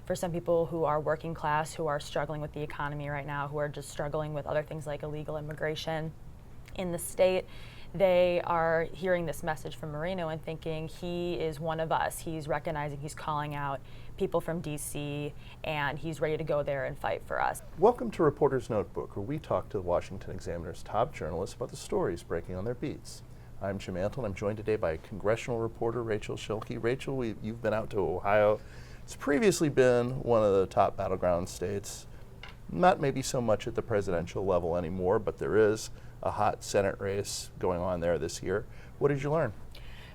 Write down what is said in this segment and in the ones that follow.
for some people who are working class, who are struggling with the economy right now, who are just struggling with other things like illegal immigration in the state, they are hearing this message from Moreno and thinking he is one of us. He's recognizing, he's calling out people from D.C., and he's ready to go there and fight for us. Welcome to Reporter's Notebook, where we talk to the Washington Examiner's top journalists about the stories breaking on their beats. I'm Jim Antle, and I'm joined today by Congressional reporter Rachel Schilke. Rachel, you've been out to Ohio. It's previously been one of the top battleground states, not maybe so much at the presidential level anymore, but there is a hot Senate race going on there this year. What did you learn?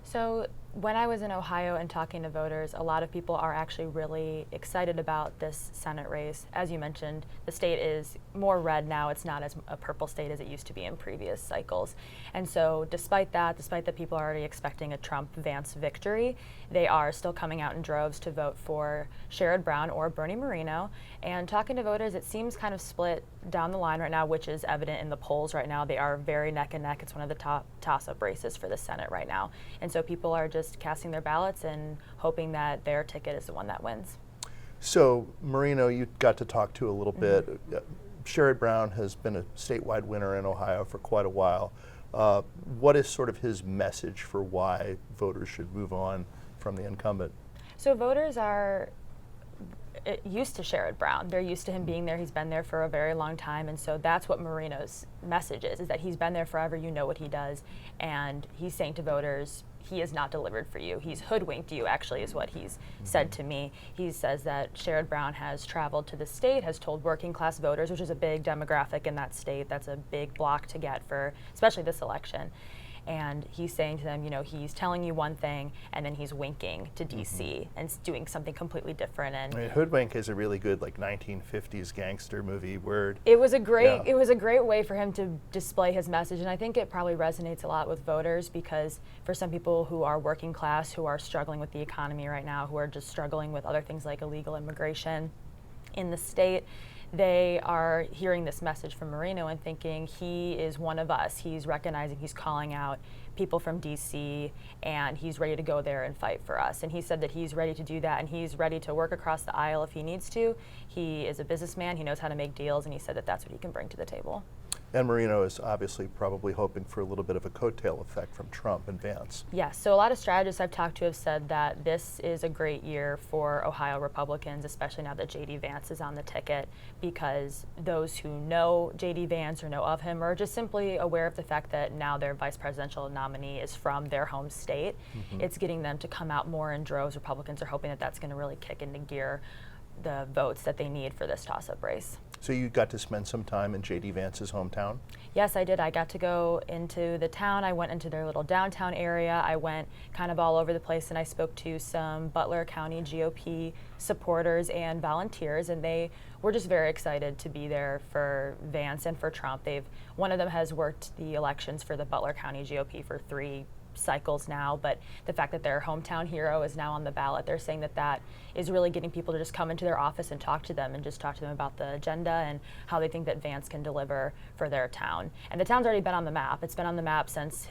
So when I was in Ohio and talking to voters, a lot of people are actually really excited about this Senate race. As you mentioned, the state is more red now. It's not as a purple state as it used to be in previous cycles. And so despite that people are already expecting a Trump-Vance victory, they are still coming out in droves to vote for Sherrod Brown or Bernie Moreno. And talking to voters, it seems kind of split down the line right now, which is evident in the polls right now. They are very neck and neck. It's one of the top toss-up races for the Senate right now. And so people are just casting their ballots and hoping that their ticket is the one that wins. So, Moreno, you got to talk to a little bit. Sherrod Brown has been a statewide winner in Ohio for quite a while. What is sort of his message for why voters should move on from the incumbent? So voters are used to Sherrod Brown. They're used to him being there. He's been there for a very long time, and so that's what Moreno's message is that he's been there forever, you know what he does, and he's saying to voters, he has not delivered for you. He's hoodwinked you, actually, is what he's said to me. He says that Sherrod Brown has traveled to the state, has told working class voters, which is a big demographic in that state. That's a big block to get for, especially this election. And he's saying to them, you know, he's telling you one thing, and then he's winking to D.C. and doing something completely different. And I mean, hoodwink is a really good, like, 1950s gangster movie word. It was a great way for him to display his message, and I think it probably resonates a lot with voters because for some people who are working class, who are struggling with the economy right now, who are just struggling with other things like illegal immigration in the state, they are hearing this message from Moreno and thinking he is one of us. He's recognizing, he's calling out people from D.C., and he's ready to go there and fight for us. And he said that he's ready to do that, and he's ready to work across the aisle if he needs to. He is a businessman, he knows how to make deals, and he said that that's what he can bring to the table. And Moreno is obviously probably hoping for a little bit of a coattail effect from Trump and Vance. Yes, so a lot of strategists I've talked to have said that this is a great year for Ohio Republicans, especially now that J.D. Vance is on the ticket, because those who know J.D. Vance or know of him are just simply aware of the fact that now their vice presidential nominee is from their home state. It's getting them to come out more in droves. Republicans are hoping that that's going to really kick into gear the votes that they need for this toss-up race. So you got to spend some time in J.D. Vance's hometown? Yes, I did. I got to go into the town. I went into their little downtown area. I went kind of all over the place, and I spoke to some Butler County GOP supporters and volunteers, and they were just very excited to be there for Vance and for Trump. One of them has worked the elections for the Butler County GOP for 3 cycles now, but the fact that their hometown hero is now on the ballot, they're saying that that is really getting people to just come into their office and talk to them and just talk to them about the agenda and how they think that Vance can deliver for their town. And the town's already been on the map. It's been on the map since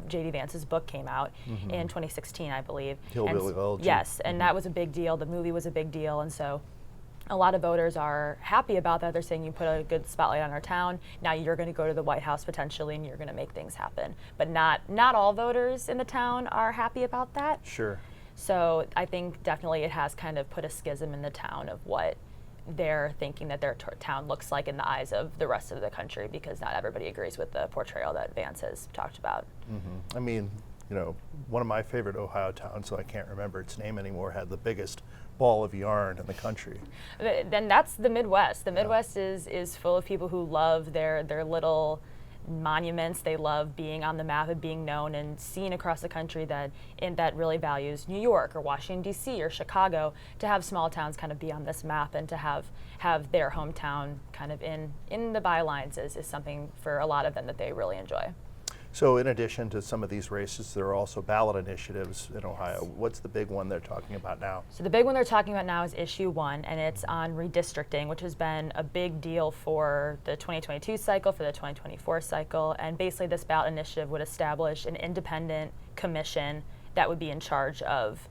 J.D. Vance's book came out in 2016, I believe. Hillbilly Elegy. Yes, and that was a big deal. The movie was a big deal, and so a lot of voters are happy about that. They're saying you put a good spotlight on our town. Now you're going to go to the White House potentially, and you're going to make things happen. But not all voters in the town are happy about that. Sure. So I think definitely it has kind of put a schism in the town of what they're thinking that their town looks like in the eyes of the rest of the country, because not everybody agrees with the portrayal that Vance has talked about. I mean, you know, one of my favorite Ohio towns, so I can't remember its name anymore, had the biggest ball of yarn in the country. Then that's the Midwest. The Midwest is full of people who love their little monuments. They love being on the map and being known and seen across the country that really values New York or Washington, D.C. or Chicago. To have small towns kind of be on this map and to have their hometown kind of in the bylines is something for a lot of them that they really enjoy. So in addition to some of these races, there are also ballot initiatives in Ohio. What's the big one they're talking about now? So the big one they're talking about now is issue 1, and it's on redistricting, which has been a big deal for the 2022 cycle, for the 2024 cycle. And basically this ballot initiative would establish an independent commission that would be in charge of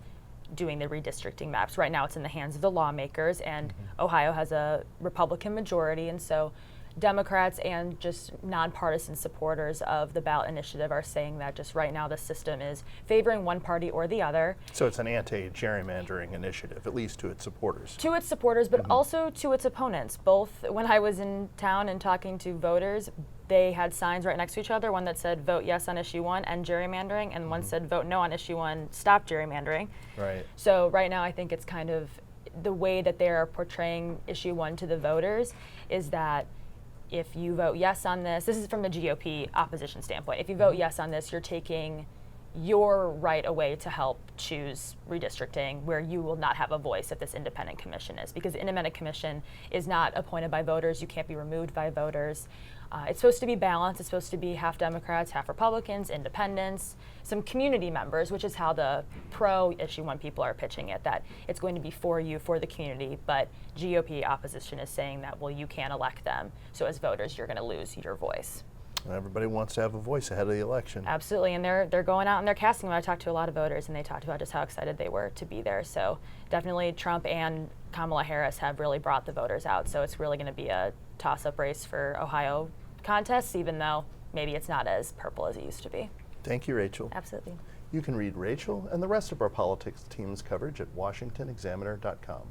doing the redistricting maps. Right now it's in the hands of the lawmakers, and Ohio has a Republican majority, and so Democrats and just nonpartisan supporters of the ballot initiative are saying that just right now the system is favoring one party or the other. So it's an anti-gerrymandering initiative, at least to its supporters. To its supporters, but also to its opponents. Both, when I was in town and talking to voters, they had signs right next to each other, one that said vote yes on issue 1, end gerrymandering, and one said vote no on issue 1, stop gerrymandering. Right. So right now I think it's kind of the way that they're portraying issue 1 to the voters is that if you vote yes on this is from the GOP opposition standpoint, if you vote yes on this, you're taking your right away to help choose redistricting, where you will not have a voice if this independent commission is, because the independent commission is not appointed by voters. You can't be removed by voters. It's supposed to be balanced. It's supposed to be half Democrats, half Republicans, independents, some community members, which is how the pro issue 1 people are pitching it, that it's going to be for you, for the community, but GOP opposition is saying that, well, you can't elect them, so as voters you're going to lose your voice. Everybody wants to have a voice ahead of the election. Absolutely, and they're going out and they're casting them. I talked to a lot of voters, and they talked about just how excited they were to be there. So definitely Trump and Kamala Harris have really brought the voters out. So it's really going to be a toss-up race for Ohio contests, even though maybe it's not as purple as it used to be. Thank you, Rachel. Absolutely. You can read Rachel and the rest of our politics team's coverage at washingtonexaminer.com.